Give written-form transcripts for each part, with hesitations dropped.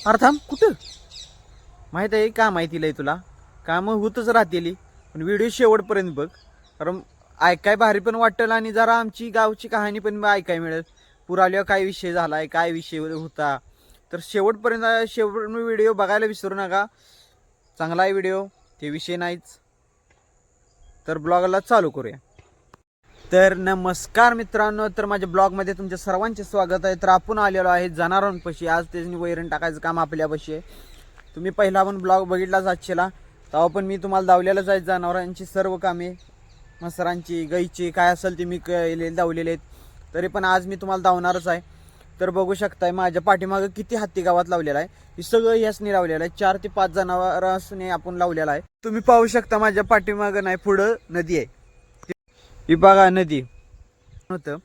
अरे थांब कुठं माहीत आहे का माहिती लय तुला कामं होतच राहतेली पण व्हिडिओ शेवटपर्यंत बघ कारण ऐकाय भारी पण वाटेल आणि जरा आमची गावची कहाणी पण ऐकाय मिळेल. पूर आल्यावर काय विषय झालाय काय विषय होता तर शेवटपर्यंत शेवट व्हिडिओ बघायला विसरू नका. चांगला आहे व्हिडिओ ते विषय नाहीच. तर ब्लॉगला चालू करूया. तर नमस्कार मित्रांनो, तर माझ्या ब्लॉगमध्ये तुमच्या सर्वांचे स्वागत आहे. तर आपण आलेलो आहे जनावरांपाशी. आज त्यांनी वैरण टाकायचं काम आपल्यापाशी आहे. तुम्ही पहिला पण ब्लॉग बघितलाच आजच्याला तेव्हा पण मी तुम्हाला दावलेलंच आहे जनावरांची सर्व कामे मसरांची गाईची काय असेल ते मी दावलेले आहेत. तरी पण आज मी तुम्हाला दावणारच आहे. तर बघू शकताय माझ्या पाठीमागं किती हत्ती गावात लावलेला आहे. हे सगळं यासनी लावलेलं आहे. 4 ते 5 जनावरांनी आपण लावलेला आहे. तुम्ही पाहू शकता माझ्या पाठीमागं नाही पुढं नदी आहे. ही बघा नदी होतं.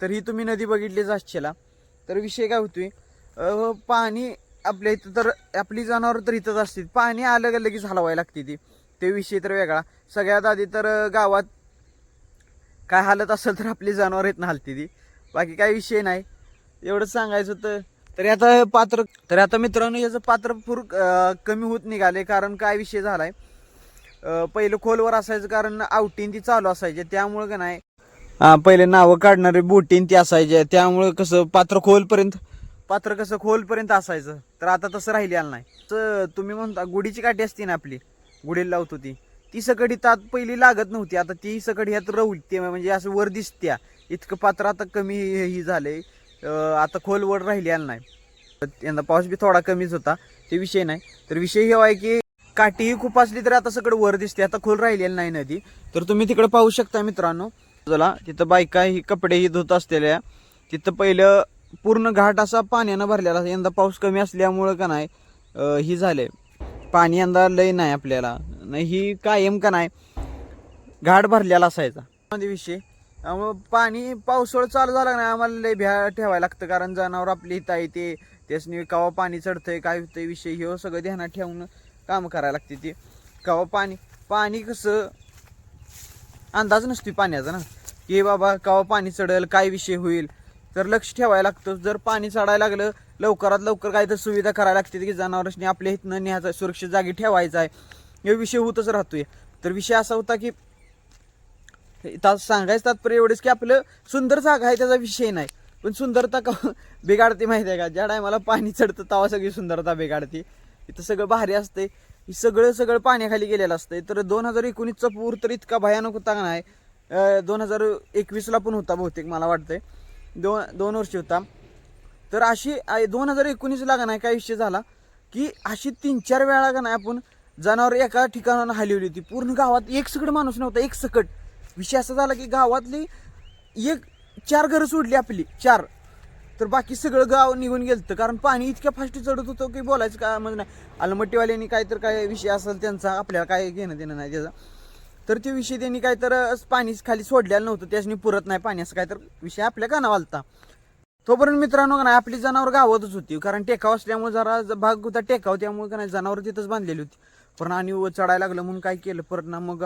तर ही तुम्ही नदी बघितलीच असशीला. तर विषय काय होतोय पाणी आपल्या इथं तर आपली जनावर तर इथंच असते. पाणी आलं गेलं लगेच हलवायला लागते ती ते विषय तर वेगळा. सगळ्यात आधी तर गावात काय हालत असेल तर आपली जनावर येत ना हलती ती. बाकी काही विषय नाही. एवढंच सांगायचं होतं. तरी आता मित्रांनो याचं पात्र पूर कमी होत निघाले. कारण काय विषय झालाय पहिलं खोलवर असायचं कारण आवटीन ती चालू असायचे त्यामुळं का नाही पहिले नावं काढणारे बोटीन ती असायचे त्यामुळं कसं पात्र कसं खोलपर्यंत असायचं. तर आता तसं राहिलेलं नाही. तर तुम्ही म्हणता गुढीची काठी असते ना आपली गुढीला लावतो ती सकडी तात पहिली लागत नव्हती. आता ती सकडी ह्यात रवते म्हणजे असं वर दिसत्या. इतकं पात्र आता कमी ही झालंय. आता खोलवर राहिलेलं नाही. यंदा पाऊस बी थोडा कमीच होता ते विषय नाही. तर विषय हे आहे की काठीही खूप असली तरी आता सगळं वर दिसते. आता खोल राहिलेलं नाही नदी. तर तुम्ही तिकडे पाहू शकता मित्रांनो. तिथं बायका ही कपडे ही धुत असलेल्या. तिथं पहिलं पूर्ण घाट असा पाण्यानं भरलेला. यंदा पाऊस कमी असल्यामुळं का नाही ही झाले पाणी यंदा लय नाही आपल्याला नाही ही कायम का नाही घाट भरलेला असायचा विषय. त्यामुळं पाणी पावसाळा चालू झाला नाही आम्हाला लय भ्या ठेवायला लागतं. कारण जनावर आपली इथं आहे ते त्यासनी कवा पाणी चढतंय काय होतंय विषय हे सगळं ध्यानात ठेवून काम करायला लागते. ते कवा पाणी कसं अंदाज नसतो पाण्याचा ना की बाबा कवा पाणी चढेल काय विषय होईल. तर लक्ष ठेवायला लागतं. जर पाणी चढायला लागलं लवकरात लवकर काय तर सुविधा करायला लागते की जनावरांनी आपल्या इथनं न्यायचं सुरक्षित जागी ठेवायचा आहे. हे विषय होतच राहतोय. तर विषय असा होता की सांगायचं तात्पर्य एवढंच की आपलं सुंदर जागा आहे त्याचा विषय नाही. पण सुंदरता का बिघाडते माहिती आहे का. ज्या टायमाला पाणी चढतं तेव्हा सगळी सुंदरता बिघाडते. इथं सगळं भारी असते. सगळं पाण्याखाली गेलेलं असतंय. तर 2019चा पूर तर इतका भयानक होता का नाही 2021ला पण होता बहुतेक मला वाटतंय. दोन वर्ष होता. तर अशी 2019ला का नाही काय विषय झाला की अशी 3-4 वेळा का नाही आपण जनावर एका ठिकाणानं हलवली होती. पूर्ण गावात एक सकट माणूस नव्हता. एक सकट विषय असा झाला की गावातली 4 घरं सोडली आपली 4. तर बाकी सगळं गाव निघून गेलं. कारण पाणी इतक्या फास्ट चढत होतं की बोलायचं काय म्हणजे नाही. अलमट्टीवाल्यांनी काय तर काय विषय असेल त्यांचा आपल्याला काय घेणं देणं नाही त्याचा. तर ते विषय त्यांनी काय तर पाणी खाली सोडलेलं नव्हतं त्याच्यानी पुरत नाही पाणी असं काय तर विषय आपल्या कानावर आलता. तोपर्यंत मित्रांनो का नाही आपली जनावर गावातच होती. कारण टेकाव असल्यामुळे जरा भाग होता टेकाव त्यामुळे का नाही जनावर तिथंच बांधलेली होती. पण आणि चढायला लागलं म्हणून काय केलं परत ना मग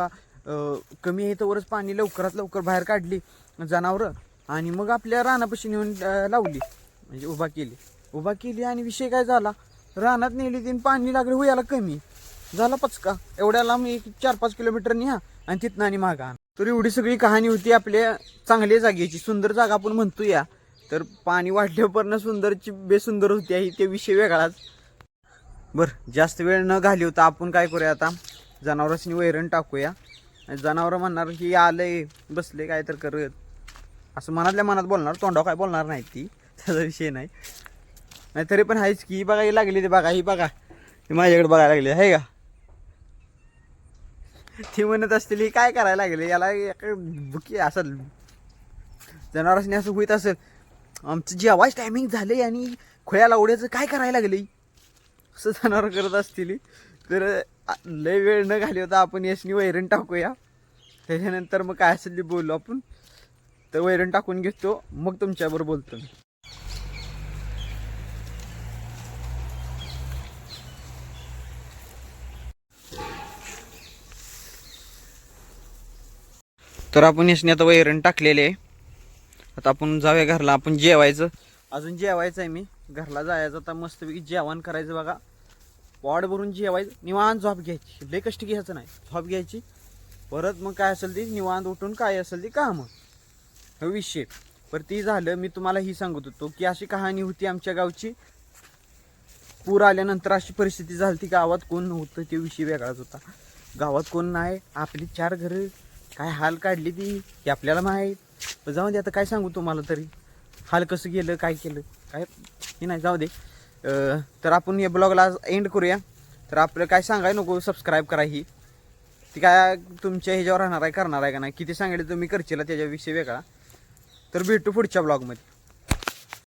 कमी आहे तोवरच पाणी लवकरात लवकर बाहेर काढली जनावरं आणि मग आपल्या रानापाशी नेऊन लावली म्हणजे उभा केली आणि विषय काय झाला रानात नेली तीन पाणी लागलं हुयाला कमी झाला पचका. एवढ्याला मी 4-5 किलोमीटर न्या आणि तिथनं आणि मागा. तर एवढी सगळी कहाणी होती आपल्या चांगल्या जागेची. सुंदर जागा आपण म्हणतो या. तर पाणी वाढल्यापर्यंत सुंदरची बेसुंदर होती आहे ते विषय वेगळाच. बरं जास्त वेळ न घालवता आपण काय करूया आता जनावरांनी वैरण टाकूया. जनावर म्हणणार की आलंय बसले काय तर करत असं मनातल्या मनात बोलणार. तोंडावर काय बोलणार नाही ती त्याचा विषय नाही. तरी पण आहेच की बघा ही लागली ते बघा ही बघा ही माझ्याकडे बघायला लागली आहे का. ती म्हणत असतील ही काय करायला लागले याला बुकी असेल जनावरांनी असं होईत असेल आमचं जेवायचं टायमिंग झाले आणि खोळ्याला ओढ्याचं काय करायला लागले असं जनावर करत असतील. तर लय वेळ न घाली होता आपण यासनी वैरण टाकूया. त्याच्यानंतर मग काय असेल ते बोललो आपण. तर वैरण टाकून घेतो मग तुमच्याबरोबर बोलतो मी. तर आपण यासनी आता वैरण टाकलेले आहे. आता आपण जाऊया घरला आपण जेवायचं. अजून जेवायचं आहे मी घरला जायचं आता मस्तपैकी जेवण करायचं बघा. पॉड भरून जेवायचं, निवांत झोप घ्यायची, लय कष्ट घ्यायचं नाही, झोप घ्यायची. परत मग काय असेल ते निवांत उठून काय असेल ते काम विषय. पर ती झालं. मी तुम्हाला ही सांगत होतो की अशी कहाणी होती आमच्या गावची. पूर आल्यानंतर अशी परिस्थिती झाली ती, गावात कोण नव्हतं, ते विषय वेगळाच होता. गावात कोण नाही, आपली 4 घरं काय हाल काढली ती हे आपल्याला माहीत. जाऊ दे आता काय सांगू तुम्हाला तरी, हाल कसं गेलं काय केलं काय हे नाही, जाऊ दे. तर आपण या ब्लॉगला एंड करूया. तर आपलं काय सांगाय नको, सबस्क्राईब करा. ही ती काय तुमच्या ह्याच्यावर राहणार आहे, करणार आहे का नाही, किती सांगितलं तुम्ही करशील त्याच्या विषय वेगळा. तर भेटू पुढच्या ब्लॉगमध्ये.